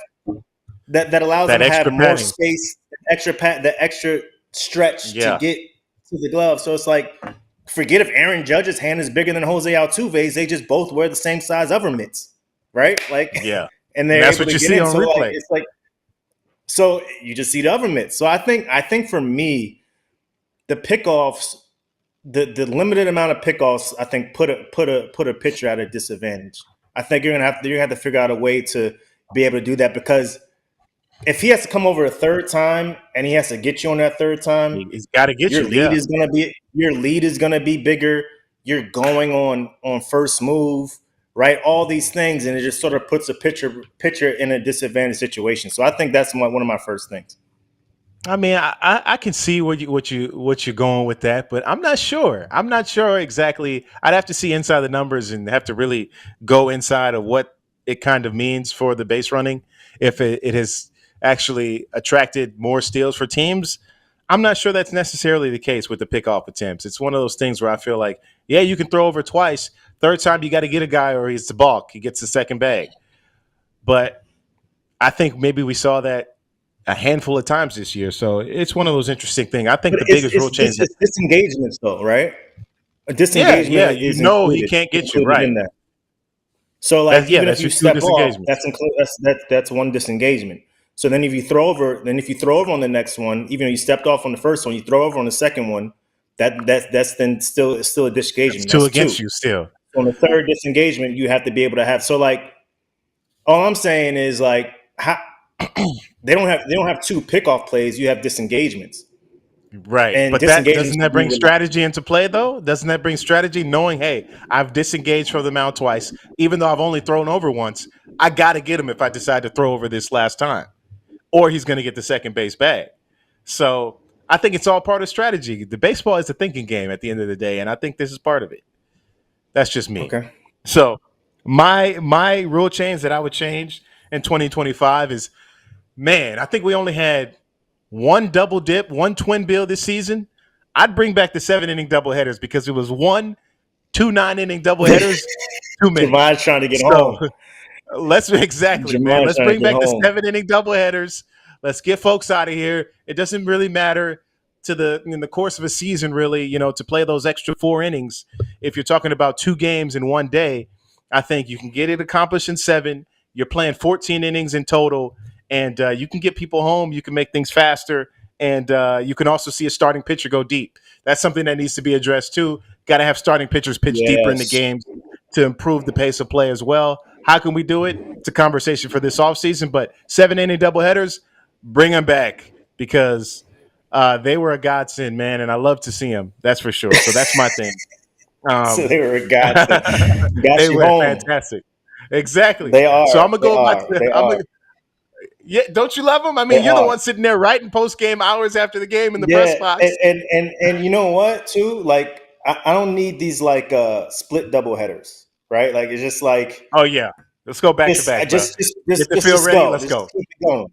That allows them to have more space, the extra stretch to get to the glove. So it's like, forget if Aaron Judge's hand is bigger than Jose Altuve's. They just both wear the same size oven mitts, right? Like, yeah. And that's what you see on replay. Like, it's like, so you just see the oven mitts. So I think for me, the pickoffs, the limited amount of pickoffs, I think put a pitcher at a disadvantage. I think you're gonna have to figure out a way to be able to do that, because if he has to come over a third time and he has to get you on that third time, he's got to get your lead is gonna be bigger. You're going on first move, right? All these things, and it just sort of puts a pitcher in a disadvantaged situation. So I think that's one of my first things. I mean, I can see what you're going with that, but I'm not sure. I'm not sure exactly. I'd have to see inside the numbers and have to really go inside of what it kind of means for the base running. If it has actually attracted more steals for teams, I'm not sure that's necessarily the case with the pickoff attempts. It's one of those things where I feel like, yeah, you can throw over twice. Third time, you got to get a guy or he's the balk. He gets the second bag. But I think maybe we saw that a handful of times this year. So it's one of those interesting things. I think the biggest rule change is disengagements, though, right? A disengagement, is he can't get you right. So, like, even if you step off, that's one disengagement. So then if you throw over on the next one, even though you stepped off on the first one, you throw over on the second one, that's then still a disengagement. That's two against you still. So on the third disengagement, you have to be able to have. So, like, all I'm saying is, like, they don't have two pickoff plays. You have disengagements, right? And but doesn't that bring strategy into play, though? Doesn't that bring strategy, knowing, hey, I've disengaged from the mound twice, even though I've only thrown over once? I got to get him if I decide to throw over this last time, or he's going to get the second base bag. So I think it's all part of strategy. The baseball is a thinking game at the end of the day, and I think this is part of it. That's just me. Okay. So my rule change that I would change in 2025 is, man, I think we only had one double dip, one twin bill this season. I'd bring back the 7-inning doubleheaders, because it was 2 9-inning doubleheaders too many. Jahmai's trying to get home. Let's bring back the 7-inning doubleheaders. Let's get folks out of here. It doesn't really matter in the course of a season, really, to play those extra 4 innings. If you're talking about 2 games in one day, I think you can get it accomplished in 7. You're playing 14 innings in total, and you can get people home. You can make things faster, and you can also see a starting pitcher go deep. That's something that needs to be addressed too. Got to have starting pitchers pitch deeper in the games to improve the pace of play as well. How can we do it? It's a conversation for this offseason, but 7-inning doubleheaders, bring them back, because they were a godsend, man, and I love to see them. That's for sure. So that's my thing. So they were a godsend. They were fantastic. Exactly. They are. So I'm gonna go back. Yeah, don't you love them? I mean, you're the one sitting there writing post game hours after the game in the press box. And you know what, too? Like, I don't need these like split double headers, right? Like, it's just like, oh yeah, let's go back to back. Just get the field ready. Let's go. Keep it going.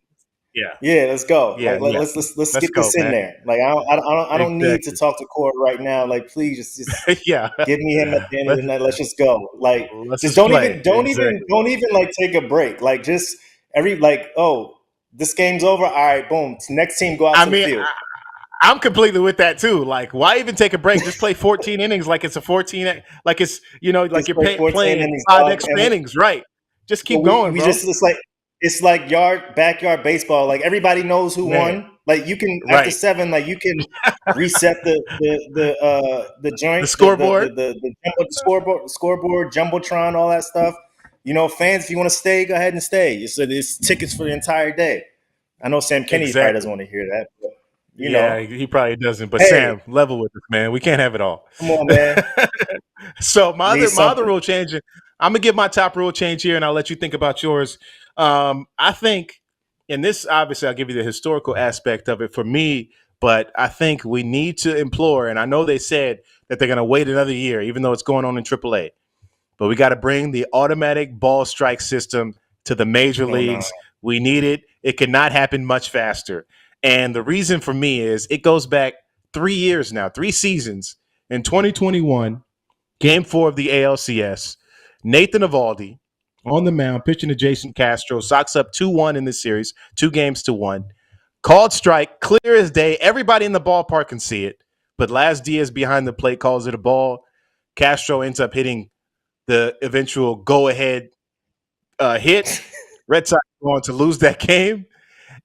Yeah, let's go. Yeah, like, let's get this in there. Like, I don't need to talk to Court right now. Like, please just give me him at the end of the night. Let's just go. Like, just don't even like take a break. Like, just This game's over. All right, boom. Next team go out I to the mean, field. I'm completely with that too. Like, why even take a break? Just play 14 innings like it's a 14, like it's, like Just you're play 14 playing innings, five dog. extra innings, right? Just keep We going, we bro. just it's like backyard baseball. Like everybody knows who Man, won. Like you can after right. 7, like you can reset the The joint, scoreboard. the scoreboard, jumbotron, all that stuff. Fans, if you want to stay, go ahead and stay. It's tickets for the entire day. I know Sam Kennedy probably Exactly. doesn't want to hear that, but Yeah, he probably doesn't. But hey, Sam, level with us, man. We can't have it all. come on, man, So need my other something. rule change, I'm gonna give my top rule change here, and I'll let you think about yours. I think, and this obviously I'll give you the historical aspect of it for me, but I think we need to implore, and I know they said that they're gonna wait another year, even though it's going on in AAA. But we got to bring the automatic ball strike system to the major Oh no, leagues. We need it. It cannot happen much faster. And the reason for me is it goes back 3 years now, 3 seasons. In 2021, game 4 of the ALCS, Nathan Eovaldi on the mound pitching to Jason Castro. Sox up 2-1 in this series, 2-1. Called strike, clear as day. Everybody in the ballpark can see it. But Laz Diaz behind the plate calls it a ball. Castro ends up hitting the eventual go-ahead hit. Red Sox go on to lose that game,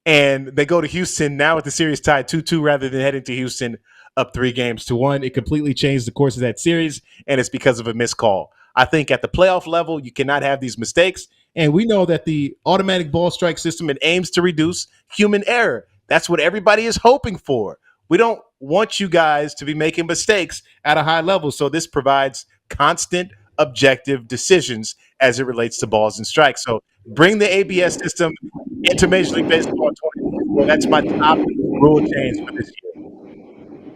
and they go to Houston now with the series tied 2-2 rather than heading to Houston up 3-1. It completely changed the course of that series, and it's because of a missed call. I think at the playoff level, you cannot have these mistakes, and we know that the automatic ball strike system, it aims to reduce human error. That's what everybody is hoping for. We don't want you guys to be making mistakes at a high level, so this provides constant objective decisions as it relates to balls and strikes. So bring the ABS system into Major League Baseball in 2024. That's my top rule change for this year.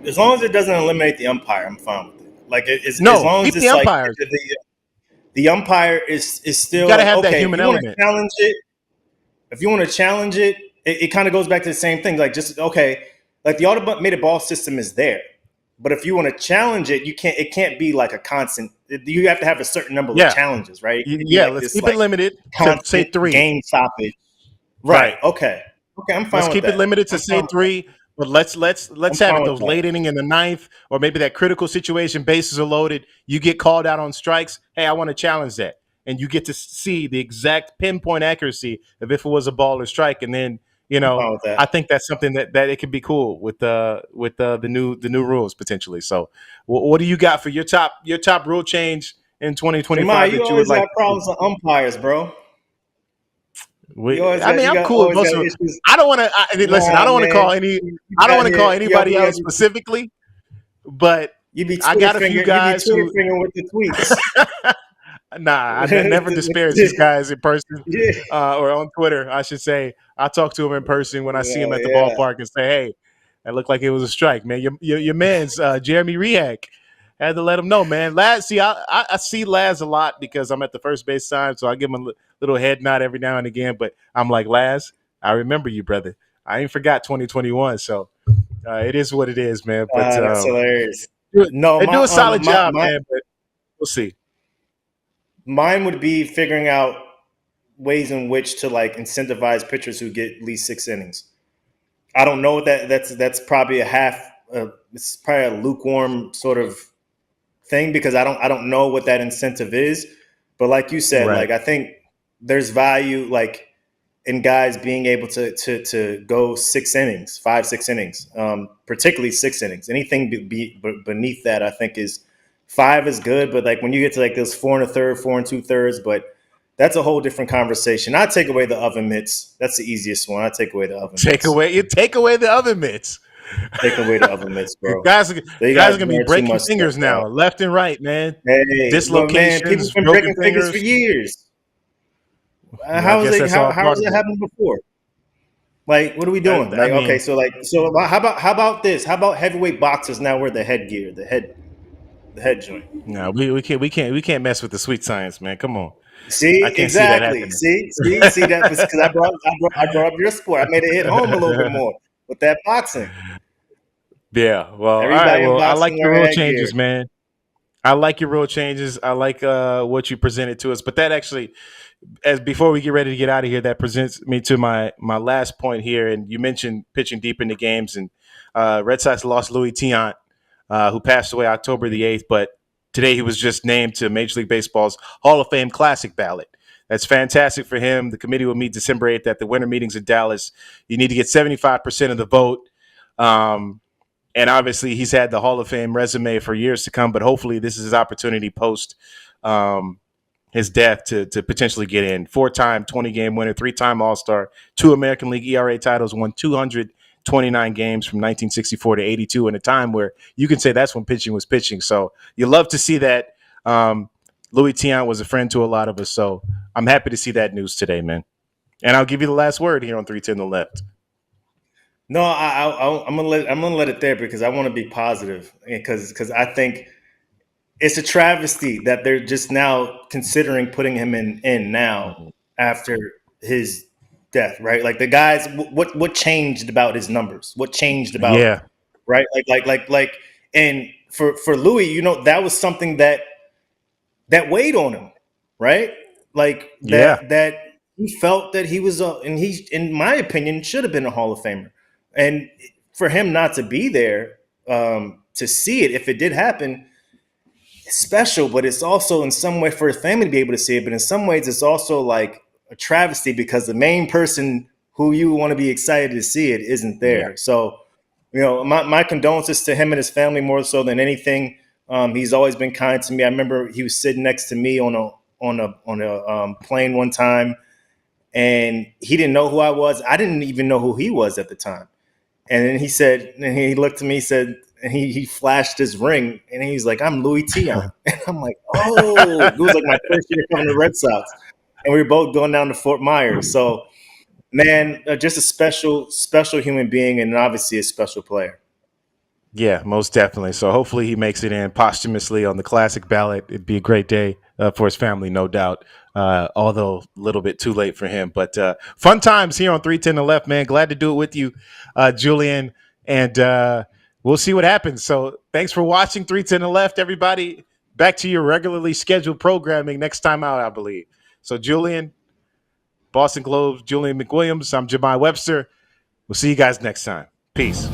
as long as it doesn't eliminate the umpire, I'm fine with it. Like as No, long as keep the it's like umpires. the umpire is You still got to like, have that okay. If human you want to element. challenge it, it kind of goes back to the same thing. Like just okay, like the automated ball system is there, but if you want to challenge it, you can't. It can't be like a constant. You have to have a certain number of Yeah. challenges, right? It can't be Yeah, like let's this keep it like limited to say constant 3. game stoppage. Right. Right. Okay. Okay. I'm Let's fine with keep it that. limited to I'm say fine with that. 3, but let's I'm have fine it with those that. late inning in the ninth, or maybe that critical situation, bases are loaded, you get called out on strikes. Hey, I want to challenge that, and you get to see the exact pinpoint accuracy of if it was a ball or strike, and then I'm fine with that. I think that's something that it could be cool with the new rules potentially. So, what do you got for your top rule change in Jahmai, 2025 you that you would always like got to see? problems with umpires, bro. I mean, I'm cool with Always got most of it. issues. I don't want to listen. I Nah, don't want to man. call any. You I be don't out want to call here. anybody out specifically, but You be I got a few You be guys Twitter who. fingering with the tweets. Nah, never disparage these guys in person Yeah. or on Twitter. I should say I talk to them in person when I see them at the Yeah. ballpark and say, "Hey, that looked like it was a strike, man." Your man's Jeremy Rehak had to let him know, man. Laz, see, I see Laz a lot because I'm at the first base sign, so I give him a little head nod every now and again. But I'm like, Laz, I remember you, brother. I ain't forgot 2021, so it is what it is, man. But That's hilarious. do- No, they do a solid job, man. But we'll see. mine would be figuring out ways in which to like incentivize pitchers who get at least 6 innings. I don't know that's probably a half. It's probably a lukewarm sort of thing because I don't know what that incentive is. But like you said, Right. like I think there's value like in guys being able to go 6 innings, 5 6 innings, particularly 6 innings. Anything beneath that, I think is 5 is good. But like when you get to like those 4 1/3, 4 2/3, but that's a whole different conversation. I take away the oven mitts. That's the easiest one. I take away the oven mitts. Take away the oven mitts. Take away the oven mitts, bro. guys, They guys guys are gonna be wear too breaking much stuff fingers now, out. left and right, man. Hey, but man, people Dislocations, have been broken breaking fingers for fingers. years. I guess that's all How part has of that it. happened before? Like, what are we doing? I Like, okay, mean, so how about this? How about heavyweight boxers now wear the headgear, the head joint? no, we can't mess with the sweet science, man. Come on, I See, can't see that exactly. happening. See that because I brought up your sport. I made it hit home a little bit more with that boxing. Yeah, well, all right. Everybody in Well, I like boxing your wear rule headgear. changes, man. I like your rule changes. I like what you presented to us. But that actually as before we get ready to get out of here, that presents me to my last point here. And you mentioned pitching deep into games, and Red Sox lost Louis Tiant, who passed away October the 8th. But today he was just named to Major League Baseball's Hall of Fame Classic ballot. That's fantastic for him. The committee will meet December 8th at the winter meetings in Dallas. You need to get 75% of the vote. And obviously, he's had the Hall of Fame resume for years to come, but hopefully, this is his opportunity post his death to potentially get in. 4-time 20-game winner, 3-time All-Star, 2 American League ERA titles, won 229 games from 1964 to 82 in a time where you can say that's when pitching was pitching. So you love to see that. Louis Tiant was a friend to a lot of us, so I'm happy to see that news today, man. And I'll give you the last word here on 310 The Left. No, I'm gonna let it there because I want to be positive because I think it's a travesty that they're just now considering putting him in now after his death, right? Like the guys, what changed about his numbers? What changed about Yeah, right? And for Louis, that was something that weighed on him, right? Like yeah, that he felt that he was and he, in my opinion, should have been a Hall of Famer, and for him not to be there to see it, if it did happen, it's special. But it's also in some way for his family to be able to see it. But in some ways, it's also like a travesty because the main person who you want to be excited to see it isn't yeah. there. So, my condolences to him and his family more so than anything. He's always been kind to me. I remember he was sitting next to me on a plane one time, and he didn't know who I was. I didn't even know who he was at the time. And then he looked at me, said, and he flashed his ring, and he's like, "I'm Louis Tiant." And I'm like, "Oh!" It was like my first year coming to Red Sox, and we were both going down to Fort Myers. So, man, just a special human being, and obviously a special player. Yeah, most definitely. So hopefully he makes it in posthumously on the classic ballot. It'd be a great day for his family, no doubt. Although a little bit too late for him. But fun times here on 310 The Left, man. Glad to do it with you, Julian. And we'll see what happens. So thanks for watching 310 The Left, everybody. Back to your regularly scheduled programming next time out, I believe. So Julian, Boston Globe, Julian McWilliams. I'm Jahmai Webster. We'll see you guys next time. Peace.